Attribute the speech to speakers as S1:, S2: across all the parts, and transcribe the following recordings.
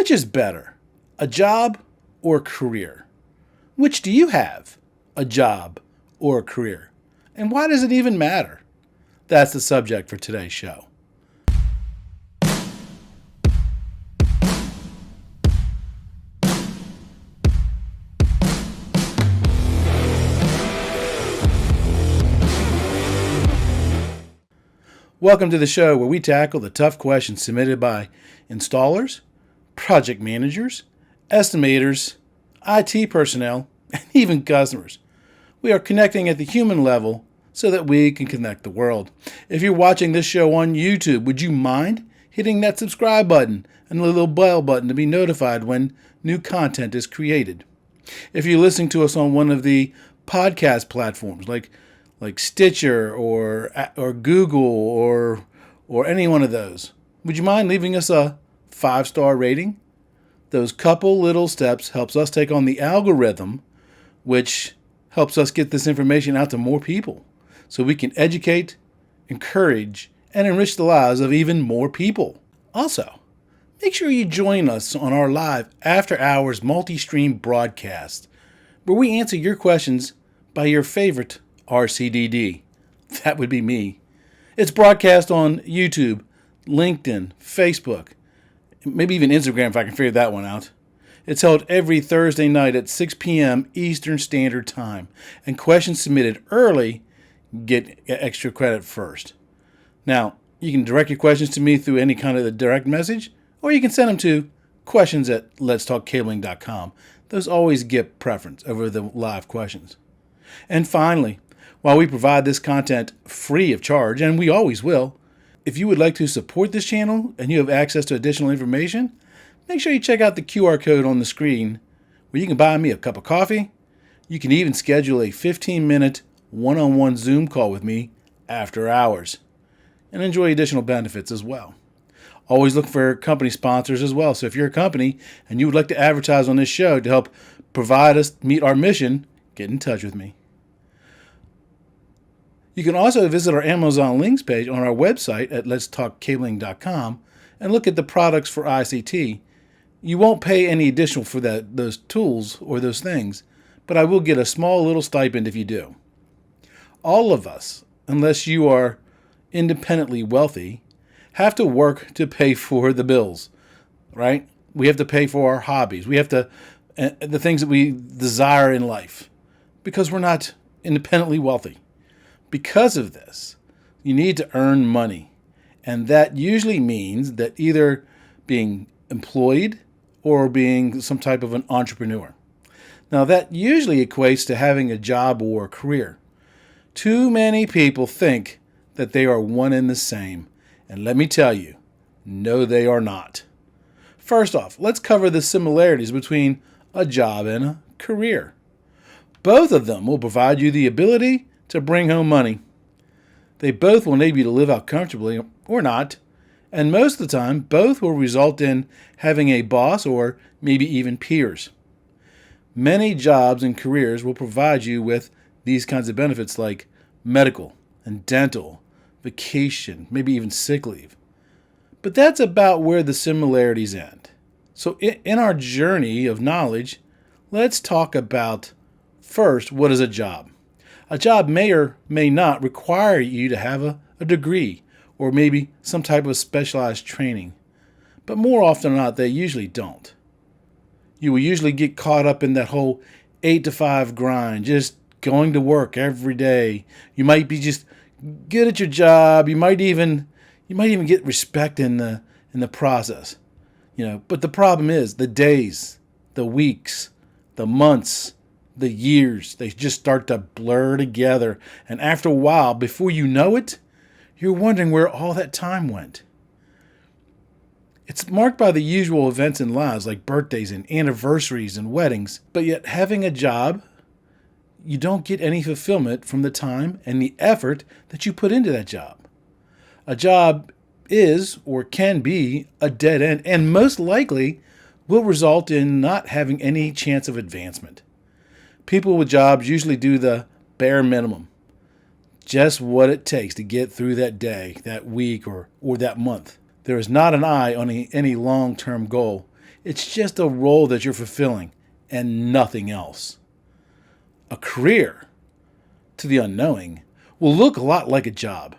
S1: Which is better, a job or a career? Which do you have, a job or a career? And why does it even matter? That's the subject for today's show. Welcome to the show where we tackle the tough questions submitted by installers, project managers, estimators, IT personnel, and even customers. We are connecting at the human level so that we can connect the world. If you're watching this show on YouTube, would you mind hitting that subscribe button and the little bell button to be notified when new content is created? If you're listening to us on one of the podcast platforms like Stitcher or Google or any one of those, would you mind leaving us a 5-star rating? Those couple little steps helps us take on the algorithm, which helps us get this information out to more people so we can educate, encourage, and enrich the lives of even more people. Also, make sure you join us on our live after-hours multi-stream broadcast where we answer your questions by your favorite RCDD. That would be me. It's broadcast on YouTube, LinkedIn, Facebook, maybe even Instagram if I can figure that one out. It's held every Thursday night at 6 p.m. Eastern Standard Time, and questions submitted early get extra credit first. Now, you can direct your questions to me through any kind of a direct message, or you can send them to questions@letstalkcabling.com. Those always get preference over the live questions. And finally, while we provide this content free of charge, and we always will, if you would like to support this channel and you have access to additional information, make sure you check out the QR code on the screen where you can buy me a cup of coffee. You can even schedule a 15-minute one-on-one Zoom call with me after hours and enjoy additional benefits as well. Always look for company sponsors as well. So if you're a company and you would like to advertise on this show to help provide us meet our mission, get in touch with me. You can also visit our Amazon links page on our website at letstalkcabling.com and look at the products for ICT. You won't pay any additional for those tools or those things, but I will get a small little stipend if you do. All of us, unless you are independently wealthy, have to work to pay for the bills, right? We have to pay for our hobbies. We have to, the things that we desire in life, because we're not independently wealthy. Because of this, you need to earn money. And that usually means that either being employed or being some type of an entrepreneur. Now, that usually equates to having a job or a career. Too many people think that they are one and the same. And let me tell you, no, they are not. First off, let's cover the similarities between a job and a career. Both of them will provide you the ability to bring home money. They both will enable you to live out comfortably or not, and most of the time, both will result in having a boss or maybe even peers. Many jobs and careers will provide you with these kinds of benefits like medical and dental, vacation, maybe even sick leave. But that's about where the similarities end. So in our journey of knowledge, let's talk about first, what is a job? A job may or may not require you to have a degree or maybe some type of specialized training. But more often than not, they usually don't. You will usually get caught up in that whole 8 to 5 grind, just going to work every day. You might be just good at your job. You might even get respect in the process. But the problem is the days, the weeks, the months, the years, they just start to blur together. And after a while, before you know it, you're wondering where all that time went. It's marked by the usual events in lives like birthdays and anniversaries and weddings. But yet having a job, you don't get any fulfillment from the time and the effort that you put into that job. A job is or can be a dead end and most likely will result in not having any chance of advancement. People with jobs usually do the bare minimum, just what it takes to get through that day, that week, or that month. There is not an eye on any long-term goal, It's just a role that you're fulfilling and nothing else. A career, to the unknowing, will look a lot like a job.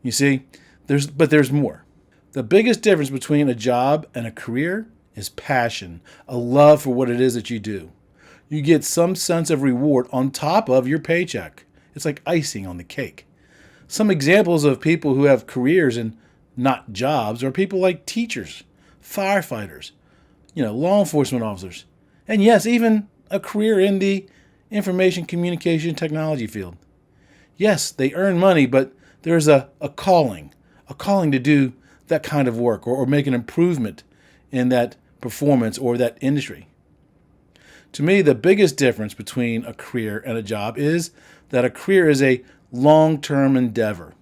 S1: You see, there's more. The biggest difference between a job and a career is passion, a love for what it is that you do. You get some sense of reward on top of your paycheck. It's like icing on the cake. Some examples of people who have careers and not jobs are people like teachers, firefighters, law enforcement officers, and yes, even a career in the information communication technology field. Yes, they earn money, but there's a calling to do that kind of work or make an improvement in that performance or that industry. To me, the biggest difference between a career and a job is that a career is a long-term endeavor.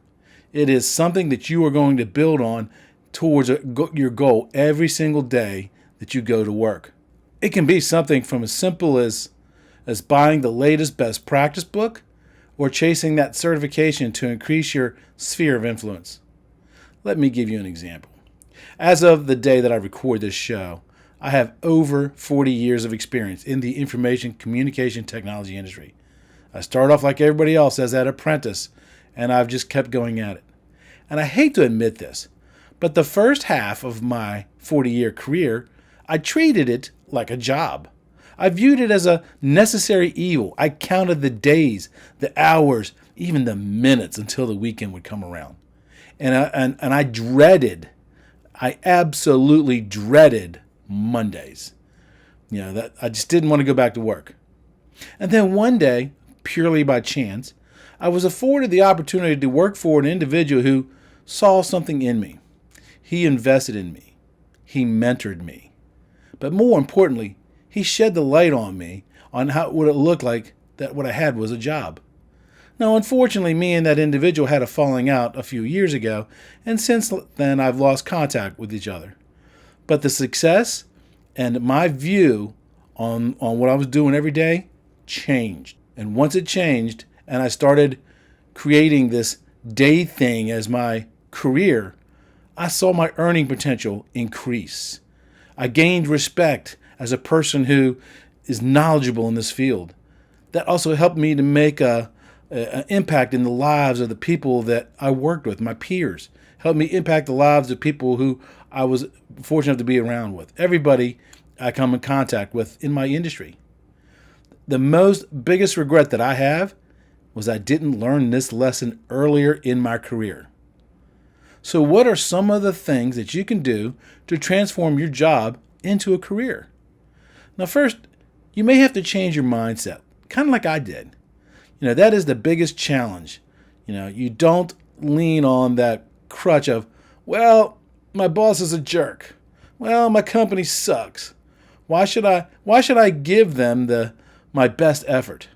S1: It is something that you are going to build on towards your goal every single day that you go to work. It can be something from as simple as buying the latest best practice book or chasing that certification to increase your sphere of influence. Let me give you an example. As of the day that I record this show, I have over 40 years of experience in the information communication technology industry. I started off like everybody else as an apprentice, and I've just kept going at it. And I hate to admit this, but the first half of my 40-year career, I treated it like a job. I viewed it as a necessary evil. I counted the days, the hours, even the minutes until the weekend would come around. And I absolutely dreaded Mondays. That I just didn't want to go back to work. And then one day, purely by chance, I was afforded the opportunity to work for an individual who saw something in me. He invested in me. He mentored me. But more importantly, he shed the light on me on what it looked like that what I had was a job. Now, unfortunately, me and that individual had a falling out a few years ago, and since then I've lost contact with each other. But the success and my view on what I was doing every day changed. And once it changed and I started creating this day thing as my career, I saw my earning potential increase. I gained respect as a person who is knowledgeable in this field. That also helped me to make an impact in the lives of the people that I worked with, my peers. Helped me impact the lives of people who I was fortunate enough to be around with. Everybody I come in contact with in my industry. The biggest regret that I have was I didn't learn this lesson earlier in my career. So what are some of the things that you can do to transform your job into a career? Now, first, you may have to change your mindset, kind of like I did. That is the biggest challenge. You don't lean on that crutch of, well, my boss is a jerk. Well, my company sucks. Why should I give them my best effort?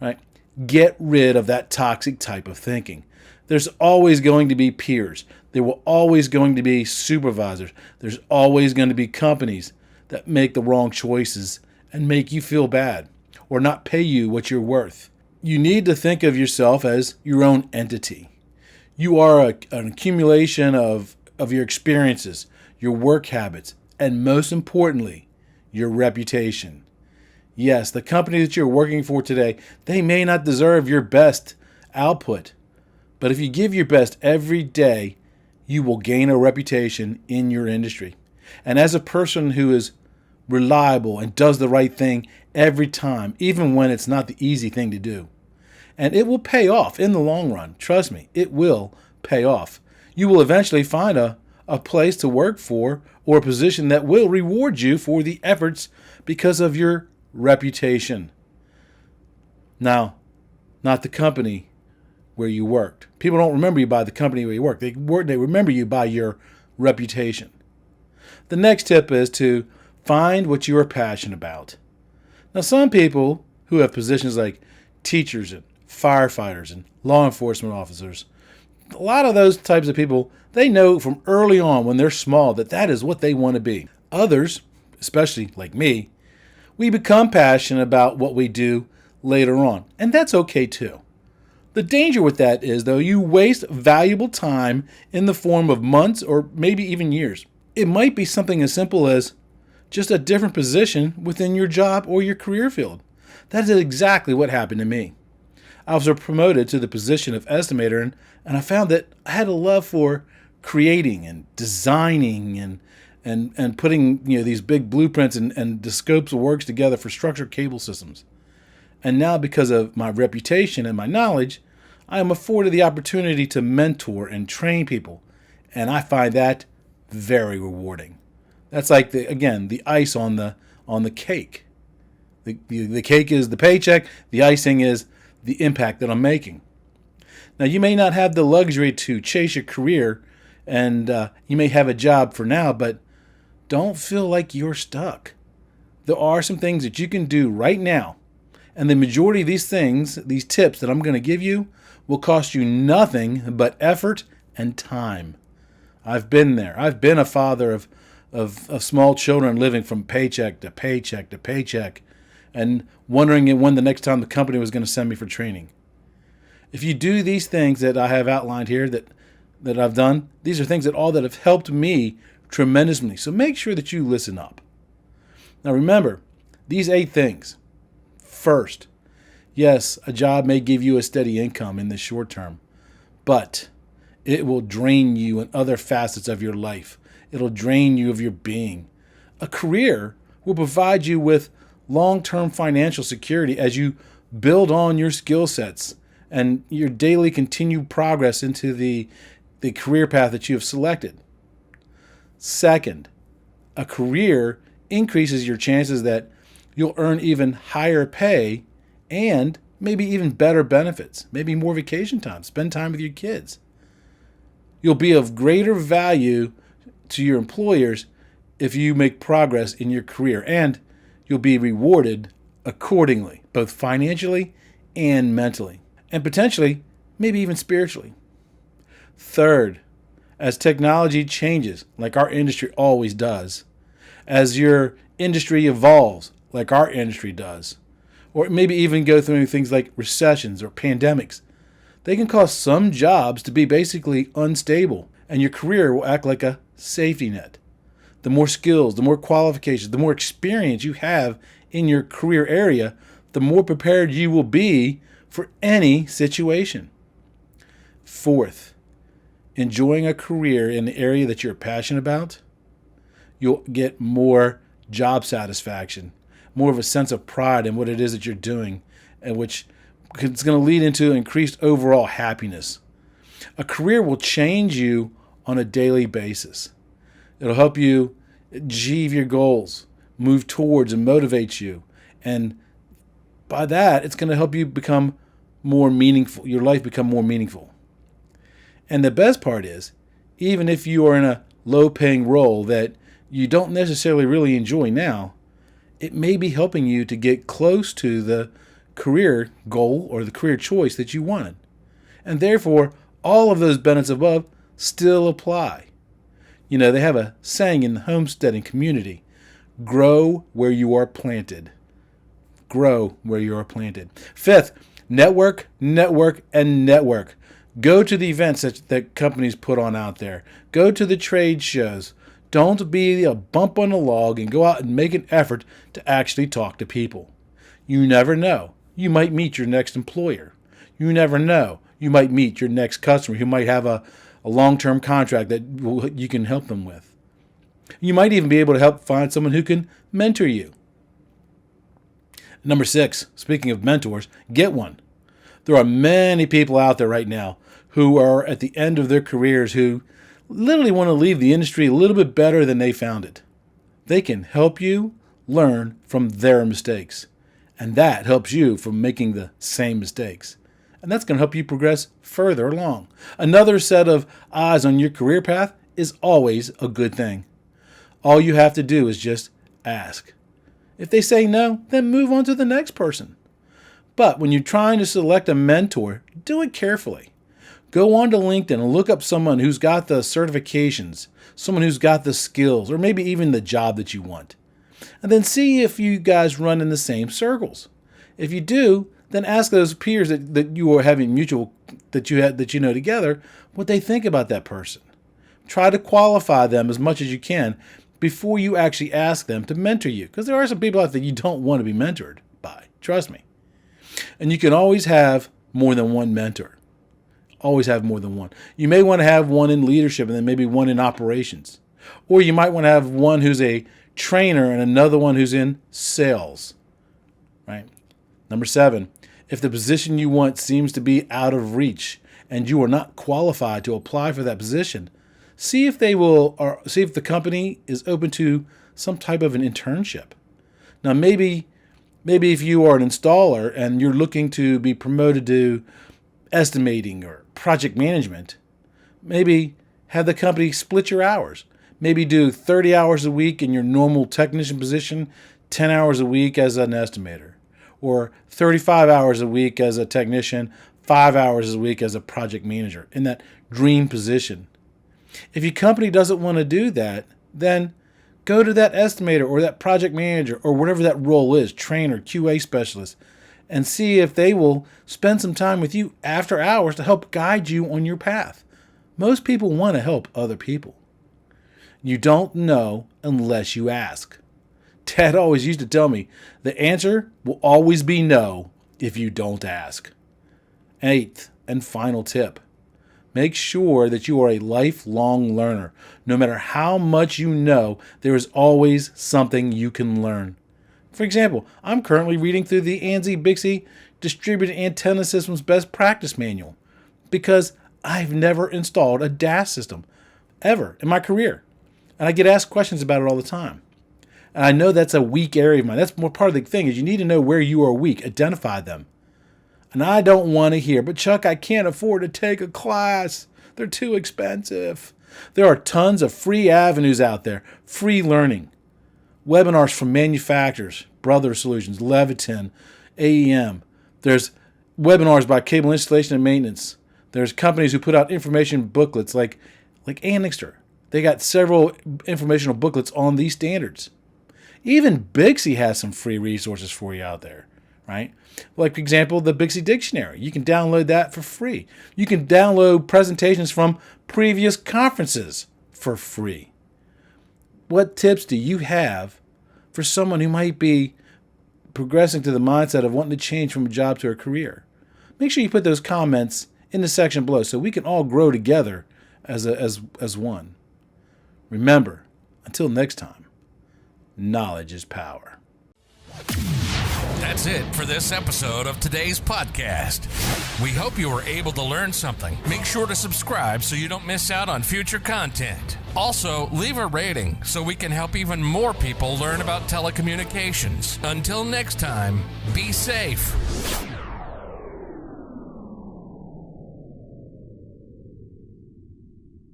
S1: Right? Get rid of that toxic type of thinking. There's always going to be peers. There will always going to be supervisors. There's always going to be companies that make the wrong choices and make you feel bad or not pay you what you're worth. You need to think of yourself as your own entity. You are an accumulation of your experiences, your work habits, and most importantly, your reputation. Yes, the company that you're working for today, they may not deserve your best output, but if you give your best every day, you will gain a reputation in your industry. And as a person who is reliable and does the right thing every time, even when it's not the easy thing to do. And it will pay off in the long run. Trust me, it will pay off. You will eventually find a place to work for or a position that will reward you for the efforts because of your reputation. Now, not the company where you worked. People don't remember you by the company where you work. They remember you by your reputation. The next tip is to find what you are passionate about. Now, some people who have positions like teachers and firefighters and law enforcement officers, a lot of those types of people, they know from early on when they're small that is what they want to be. Others, especially like me, we become passionate about what we do later on, and that's okay too. The danger with that is, though, you waste valuable time in the form of months or maybe even years. It might be something as simple as just a different position within your job or your career field. That is exactly what happened to me. I was promoted to the position of estimator, and I found that I had a love for creating and designing and putting these big blueprints and the scopes of works together for structured cable systems. And now, because of my reputation and my knowledge, I am afforded the opportunity to mentor and train people, and I find that very rewarding. That's like the ice on the cake. The cake is the paycheck. The icing is the impact that I'm making. Now, you may not have the luxury to chase your career, and you may have a job for now, but don't feel like you're stuck. There are some things that you can do right now, and the majority of these things, these tips that I'm going to give you, will cost you nothing but effort and time. I've been there. I've been a father of small children living from paycheck to paycheck to paycheck and wondering when the next time the company was going to send me for training. If you do these things that I have outlined here that I've done, these are things that have helped me tremendously. So make sure that you listen up. Now remember, these 8 things. First, yes, a job may give you a steady income in the short term, but it will drain you in other facets of your life. It'll drain you of your being. A career will provide you with long-term financial security as you build on your skill sets and your daily continued progress into the career path that you have selected. Second, a career increases your chances that you'll earn even higher pay and maybe even better benefits, maybe more vacation time, spend time with your kids. You'll be of greater value to your employers if you make progress in your career, and you'll be rewarded accordingly, both financially and mentally, and potentially, maybe even spiritually. Third, as technology changes, like our industry always does, as your industry evolves, like our industry does, or maybe even go through things like recessions or pandemics, they can cause some jobs to be basically unstable, and your career will act like a safety net. The more skills, the more qualifications, the more experience you have in your career area, the more prepared you will be for any situation. Fourth, enjoying a career in the area that you're passionate about, you'll get more job satisfaction, more of a sense of pride in what it is that you're doing, and which is going to lead into increased overall happiness. A career will change you on a daily basis. It'll help you achieve your goals, move towards and motivate you. And by that, it's going to help you become more meaningful, your life become more meaningful. And the best part is, even if you are in a low-paying role that you don't necessarily really enjoy now, it may be helping you to get close to the career goal or the career choice that you wanted. And therefore, all of those benefits above still apply. They have a saying in the homesteading community, grow where you are planted. Grow where you are planted. Fifth, network, network, and network. Go to the events that companies put on out there. Go to the trade shows. Don't be a bump on the log and go out and make an effort to actually talk to people. You never know. You might meet your next employer. You never know. You might meet your next customer who might have a long-term contract that you can help them with. You might even be able to help find someone who can mentor you. Number 6, speaking of mentors, get one. There are many people out there right now who are at the end of their careers who literally want to leave the industry a little bit better than they found it. They can help you learn from their mistakes, and that helps you from making the same mistakes. And that's going to help you progress further along. Another set of eyes on your career path is always a good thing. All you have to do is just ask. If they say no, then move on to the next person. But when you're trying to select a mentor, do it carefully. Go on to LinkedIn and look up someone who's got the certifications, someone who's got the skills, or maybe even the job that you want. And then see if you guys run in the same circles. If you do, then ask those peers that you are having mutual, that you know together, what they think about that person. Try to qualify them as much as you can before you actually ask them to mentor you. Because there are some people out there you don't want to be mentored by. Trust me. And you can always have more than one mentor. Always have more than one. You may want to have one in leadership and then maybe one in operations. Or you might want to have one who's a trainer and another one who's in sales. Right? Number 7, if the position you want seems to be out of reach and you are not qualified to apply for that position, see if the company is open to some type of an internship. Now, maybe if you are an installer and you're looking to be promoted to estimating or project management, maybe have the company split your hours. Maybe do 30 hours a week in your normal technician position, 10 hours a week as an estimator, or 35 hours a week as a technician, 5 hours a week as a project manager in that dream position. If your company doesn't want to do that, then go to that estimator or that project manager or whatever that role is, trainer, QA specialist, and see if they will spend some time with you after hours to help guide you on your path. Most people want to help other people. You don't know unless you ask. Dad always used to tell me, the answer will always be no if you don't ask. 8th and final tip. Make sure that you are a lifelong learner. No matter how much you know, there is always something you can learn. For example, I'm currently reading through the ANSI-BIXI Distributed Antenna Systems Best Practice Manual because I've never installed a DAS system ever in my career. And I get asked questions about it all the time. And I know that's a weak area of mine. That's more part of the thing is you need to know where you are weak. Identify them. And I don't want to hear, but Chuck, I can't afford to take a class. They're too expensive. There are tons of free avenues out there. Free learning. Webinars from manufacturers, Brother Solutions, Leviton, AEM. There's webinars by Cable Installation and Maintenance. There's companies who put out information booklets like Annixter. They got several informational booklets on these standards. Even BIXI has some free resources for you out there, right? Like, for example, the BIXI Dictionary. You can download that for free. You can download presentations from previous conferences for free. What tips do you have for someone who might be progressing to the mindset of wanting to change from a job to a career? Make sure you put those comments in the section below so we can all grow together as one. Remember, until next time, knowledge is power.
S2: That's it for this episode of today's podcast. We hope you were able to learn something. Make sure to subscribe so you don't miss out on future content. Also, leave a rating so we can help even more people learn about telecommunications. Until next time, be safe.